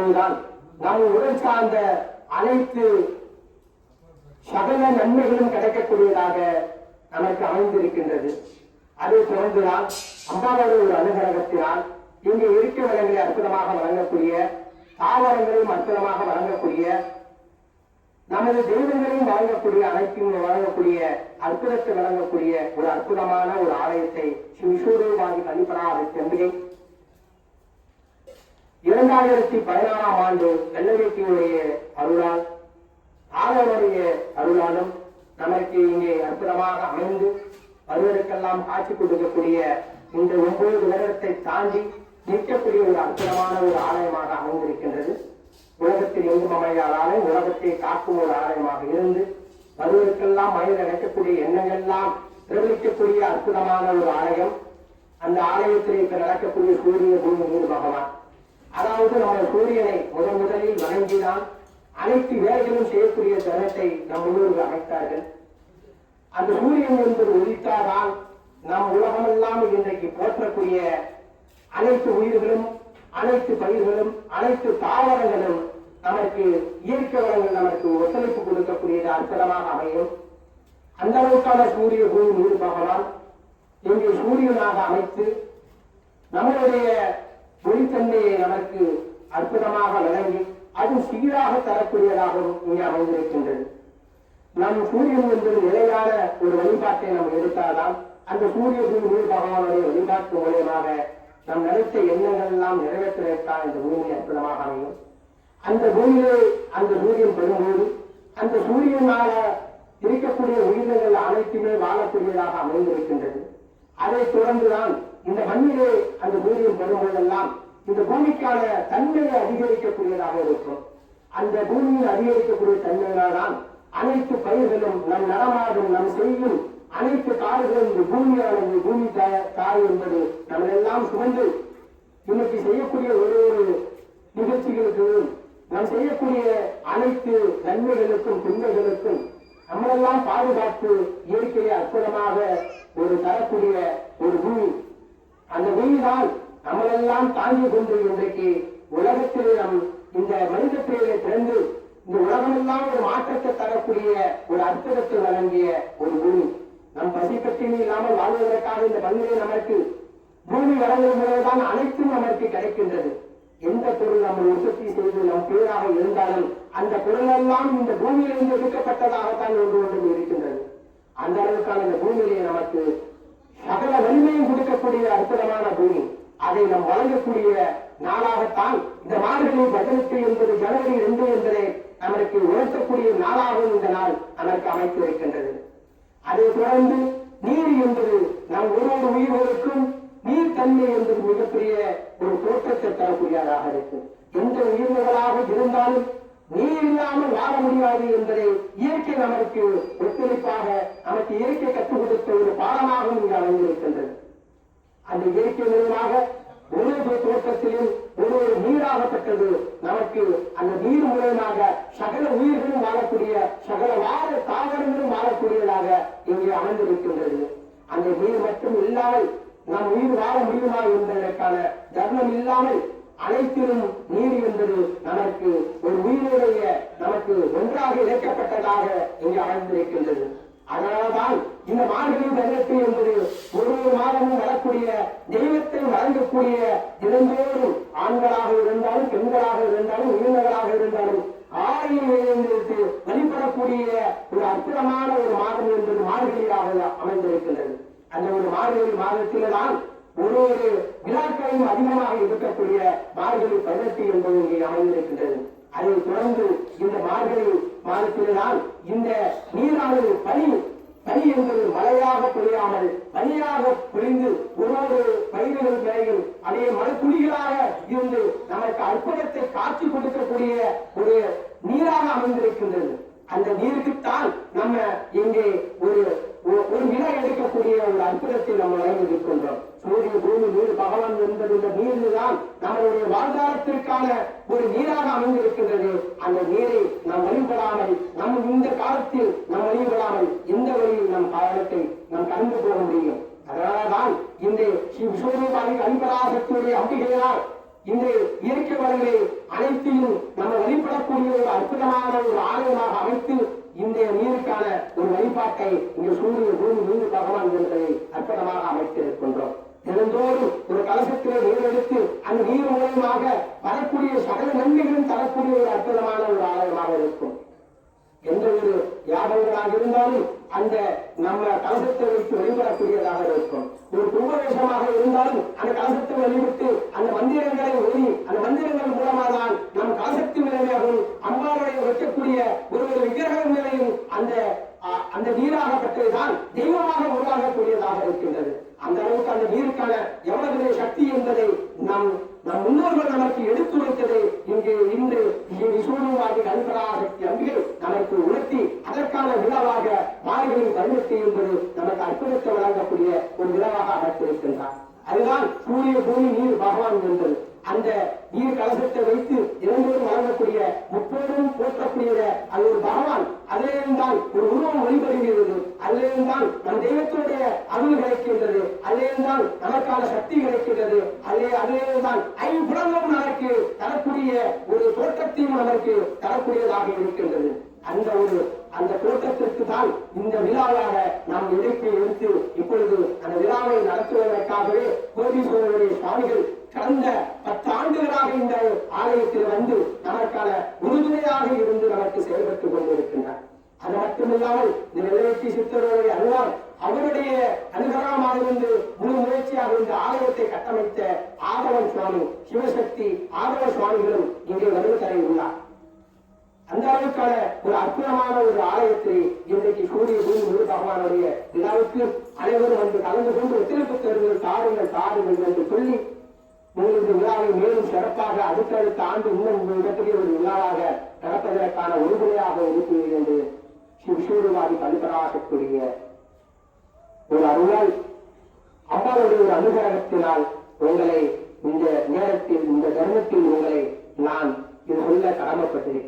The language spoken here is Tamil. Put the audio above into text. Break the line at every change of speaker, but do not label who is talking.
பொழுதுதான் நம் உடல் சார்ந்த அனைத்து சகல நன்மைகளும் கிடைக்கக்கூடியதாக நமக்கு அமைந்திருக்கின்றது. அதை தொடர்ந்துதான் அம்பாவோட ஒரு அனுகிரகத்தினால் இங்கு இருக்க வளங்களை அற்புதமாக வழங்கக்கூடிய, தாவரங்களையும் அற்புதமாக வழங்கக்கூடிய, நமது தெய்வங்களையும் வழங்கக்கூடிய, அனைத்தையும் வழங்கக்கூடிய, அற்புதத்தை வழங்கக்கூடிய ஒரு அற்புதமான ஒரு ஆலயத்தை ஸ்ரீ விஸ்வரூபாதி கலிபராக செம்பிகை 2016ஆம் ஆண்டு வெள்ளவேட்டியுடைய அருளால், ஆலவனுடைய அருளாலும் நமக்கு இங்கே அற்புதமாக அமைந்து வருவதற்கெல்லாம் காட்சி கொடுக்கக்கூடிய இந்த 9 வருடத்தை தாண்டி நிற்கக்கூடிய ஒரு அற்புதமான ஒரு ஆலயமாக அமைந்திருக்கின்றது. உலகத்தில் எங்கும் அமையாத ஆலயம், உலகத்தை காக்கும் ஒரு ஆலயமாக இருந்து வருவதற்கெல்லாம் மனித நினைக்கக்கூடிய எண்ணங்கள்லாம் பிரபலிக்கக்கூடிய அற்புதமான ஒரு ஆலயம். அந்த ஆலயத்தில் இப்ப நடக்கக்கூடிய சூரிய பூமி நீர் பகவான், அதாவது நம்ம சூரியனை முதலில் வணங்கிதான் அனைத்து வேலைகளும் செய்யக்கூடிய தருணத்தை நம் முன்னோர்கள் அமைத்தார்கள். அந்த சூரியன் என்பது ஒளித்தாதான் நம் உலகமெல்லாம் இன்றைக்கு போற்றக்கூடிய அனைத்து உயிர்களும், அனைத்து பயிர்களும், அனைத்து தாவரங்களும் நமக்கு இயற்கை வளங்கள் நமக்கு ஒத்துழைப்பு கொடுக்கக்கூடியது அற்புதமாக அமையும். அந்த அளவுக்கான சூரிய பூமி நீர் பகவான் இங்கே சூரியனாக அமைத்து நம்மளுடைய ஒளித்தன்மையை நமக்கு அற்புதமாக வழங்கி அது சீராக தரக்கூடியதாகவும் இங்கே அமைந்திருக்கின்றது. நம் சூரியன் என்பது நிலையான ஒரு வழிபாட்டை நாம் எடுத்தால்தான் அந்த சூரிய பூமி பகவானுடைய வழிபாட்டு மூலியமாக நம் நினைத்த எண்ணங்கள் எல்லாம் நிறைவேற்றுவதற்கான இந்த பூமி அற்புதமாக அமையும். அந்த பூமியை அந்த சூரியன் பெறும்போது அந்த சூரியனால இருக்கக்கூடிய உயிரினங்கள் அனைத்துமே வாழக்கூடியதாக அமைந்திருக்கின்றது. அதை தொடர்ந்துதான் இந்த மண்ணிலே அந்த சூரியன் பெறும்போதெல்லாம் இந்த பூமிக்கான தன்மையை அதிகரிக்கக்கூடியதாக இருக்கும். அந்த பூமியில் அதிகரிக்கக்கூடிய தன்மையினால்தான் அனைத்து பயிர்களும் நம் நடமாடும், நம் செய்யும் அனைத்து காடுகளும் இந்த பூமியானது, பூமி தாய் என்பது நம்ம எல்லாம் சுமந்து இன்னைக்கு செய்யக்கூடிய ஒரு நிகழ்ச்சிகளுக்கும் நாம் செய்யக்கூடிய அனைத்து நன்மைகளுக்கும் துன்பங்களுக்கும் நம்மளெல்லாம் பாதுகாத்து இயற்கையை அற்புதமாக ஒரு தரக்கூடிய ஒரு பூமி. அந்த பூமிதான் நம்மளெல்லாம் தாங்கி கொண்டு இன்றைக்கு உலகத்திலே நம் இந்த மனித பிரிவை பிறந்து இந்த உலகமெல்லாம் ஒரு மாற்றத்தை தரக்கூடிய ஒரு அற்புதத்தை வழங்கிய ஒரு பூமி. நம் பசி பட்டினி இல்லாமல் வாழ்வதற்காக இந்த மண்ணிலே நமக்கு பூமி வழங்கும் முறைதான் அனைத்தும் நமக்கு கிடைக்கின்றது. எந்த பொருள் நம்ம உற்பத்தி செய்து நம் பேராக இருந்தாலும் அந்த பொருள் எல்லாம் இந்த பூமியிலிருந்து எடுக்கப்பட்டதாகத்தான் ஒன்று இருக்கின்றது. அந்த அளவுக்கான இந்த பூமியிலே நமக்கு சகல வலிமையும் கொடுக்கக்கூடிய அற்புதமான பூமி. அதை நாம் வழங்கக்கூடிய நாளாகத்தான் இந்த மார்கழி 18 என்பது ஜனவரி 2 என்பதை நமக்கு உணர்த்தக்கூடிய நாளாகவும் இந்த நாள் நமக்கு அமைத்திருக்கின்றது. அதை தொடர்ந்து நீர் என்பது நம் ஒரு உயிர்களுக்கும் நீர் தன்மை என்பது மிகப்பெரிய ஒரு தோற்றத்தை தரக்கூடியதாக இருக்கும். எந்த உயிரினங்களாக இருந்தாலும் நீர் இல்லாமல் வாழ முடியாது என்பதை இயற்கை நமக்கு ஒத்துழைப்பாக நமக்கு இயற்கை கற்றுக் கொடுத்த ஒரு பாடமாகவும் இங்கு அமைந்திருக்கின்றது. அந்த இயற்கை மூலமாக ஒரு தோட்டத்திலும் ஒரு நீராகப்பட்டது நமக்கு அந்த நீர் மூலமாக சகல உயிர்களும் வாழக்கூடிய, சகல வாழ தாவரங்களும் வாழக்கூடியதாக இங்கே அமைந்திருக்கின்றது. அந்த நீர் மட்டும் இல்லாமல் நம் உயிர் வாழ முடியுமா என்பதற்கான தர்மம் இல்லாமல் அனைத்திலும் நீர் என்பது நமக்கு ஒரு உயிருடைய நமக்கு ஒன்றாக இணைக்கப்பட்டதாக இங்கு அமைந்திருக்கின்றது. அதனால்தான் இந்த மார்கழி 18 என்பது ஒரு மாதமும் வரக்கூடிய தெய்வத்தை வழங்கக்கூடிய தினந்தோறும் ஆண்களாக இருந்தாலும் பெண்களாக இருந்தாலும் உயிரினங்களாக இருந்தாலும் ஆயிரத்து வழிபடக்கூடிய ஒரு அற்புதமான ஒரு மாதம் என்பது மார்கழியாக அமைந்திருக்கின்றது. அந்த ஒரு மார்கழி மாதத்தில்தான் ஒரு விழாக்களையும் அதிகமாக இருக்கக்கூடிய மார்கழி 18 என்பது இங்கே அமைந்திருக்கின்றது. அதை தொடர்ந்து இந்த மார்கழி மாதத்தில்தான் இந்த நீரானது பனி என்பது மழையாக பொழியாமல் பனியாக பொழிந்து ஒரு பயிர்கள் மேலையும் அதே மழைத்துளிகளாக இருந்து நமக்கு அற்புதத்தை காட்சி கொடுக்கக்கூடிய ஒரு நீராக அமைந்திருக்கின்றது. அந்த நீருக்குத்தான் நம்ம இங்கே ஒரு விலை எடுக்கக்கூடிய ஒரு அற்புதத்தை நம்ம வழங்கியிருக்கின்றோம். சூரிய பூமி நீர் பகவான் என்பது இந்த நீர் தான் நம்மளுடைய வாழ்வாதாரத்திற்கான ஒரு நீராக அமைந்திருக்கின்றது. அந்த நீரை நாம் வழிபடாமல் நம் இந்த காலத்தில் நாம் வழிபடாமல் இந்த வழியில் நம் காலத்தை நாம் கடந்து போக முடியும். அதனால்தான் இந்த ஸ்ரீ விஸ்வரூபாதி அன்பராசக்தியுடைய அம்பிகையால் இந்த இயற்கை வளங்களை அனைத்தையும் நம்ம வழிபடக்கூடிய ஒரு அற்புதமான ஒரு ஆலயமாக அமைத்து இந்த நீருக்கான ஒரு வழிபாட்டை இங்கு சூரிய பூமி நீர் பகவான் என்பதை அற்புதமாக அமைத்திருக்கின்றோம். தினந்தோறும் ஒரு கலசத்திலே நீர் எடுத்து அந்த நீர் மூலமாக வரக்கூடிய சகல நன்மைகளும் தரக்கூடிய ஒரு அற்புதமான ஒரு ஆலயமாக இருக்கும். எந்த ஒரு யாகங்களாக இருந்தாலும் அந்த நம்ம கலசத்தை வைத்து வழிபடக்கூடியதாக இருக்கும். ஒரு கும்பவேஷமாக இருந்தாலும் அந்த கலசத்தை வழிவிட்டு அந்த மந்திரங்களை ஓடி அந்த மந்திரங்கள் மூலமாக தான் நம் கலசத்தின் நிலையாகவும் அம்மாவுடைய வைக்கக்கூடிய ஒரு விக்கிரகம் நிலையும் அந்த நீராகப்பட்டதுதான் தெய்வமாக உருவாகக்கூடியதாக இருக்கின்றது. அந்த அளவுக்கு அந்த நீருக்கான எவ்வளவு சக்தி என்பதை நம் முன்னோர்கள் நமக்கு எடுத்துரைத்ததை இங்கு இன்று விசூடுவாதி கல்பராசக்தி அம்பிகை நமக்கு உணர்த்தி அதற்கான விழாவாக மாறுகளின் கல்வெட்டு என்பது நமக்கு அற்புதத்தை வழங்கக்கூடிய ஒரு விழாவாக அமைத்திருக்கின்றார். அதுதான் சூரிய பூமி நீர் பகவான் என்பது. அந்த நீர் கலசத்தை வைத்து இறந்தோடு வழங்கக்கூடிய முப்போதும் போற்றக்கூடிய அது ஒரு பகவான். அதிலிருந்தான் ஒரு உருவம் வழிபடுகிறது. அதிலிருந்தான் நம் தெய்வத்துடைய அருள் கிடைக்கின்றது. அதிலிருந்தான் நமக்கான சக்தி கிடைக்கின்றது. அதிலிருந்தான் ஐம்புலங்களும் நமக்கு தரக்கூடிய ஒரு தோற்றத்தையும் நமக்கு தரக்கூடியதாக இருக்கின்றது. அந்த தோற்றத்திற்கு தான் இந்த விழாவாக நாம் இணைப்பை எடுத்து இப்பொழுது அந்த விழாவை நடத்துவதற்காகவே கோடீஸ்வரருடைய சுவாமிகள் கடந்த 10 ஆண்டுகளாக இந்த ஆலயத்தில் வந்து நமக்கான உறுதுணையாக இருந்து நமக்கு செயல்பட்டுக் கொண்டிருக்கின்றார். அது மட்டுமில்லாமல் இந்த நிலையத்தி சித்தருடைய அருளால் அவருடைய அனுகரமாக இருந்து முழு முயற்சியாக இந்த ஆலயத்தை கட்டமைத்த ஆதவன் சுவாமி சிவசக்தி ஆதவ சுவாமிகளும் இங்கே வருகை தர உள்ளார். அந்த அளவுக்கான ஒரு அற்புதமான ஒரு ஆலயத்தை இன்றைக்கு சூரிய பூமி முழு பகவானுடைய விழாவுக்கு அனைவரும் வந்து கலந்து கொண்டு ஒத்துழைப்பு தருங்கள் தாருங்கள் என்று சொல்லி உங்களுக்கு விழாவை மேலும் சிறப்பாக அடுத்தடுத்த ஆண்டு இன்னும் மிகப்பெரிய ஒரு விழாவாக நடப்பதற்கான உறுதுணையாக இருக்கிறது என்று விசூடுவாதி கல்பராசக்கூடிய ஒரு அருளால் அம்மாவுடைய ஒரு அனுகிரகத்தினால் உங்களை இந்த நேரத்தில் இந்த தர்மத்தில் உங்களை நான் இது சொல்ல கடமைப்பட்டிருக்கிறேன்.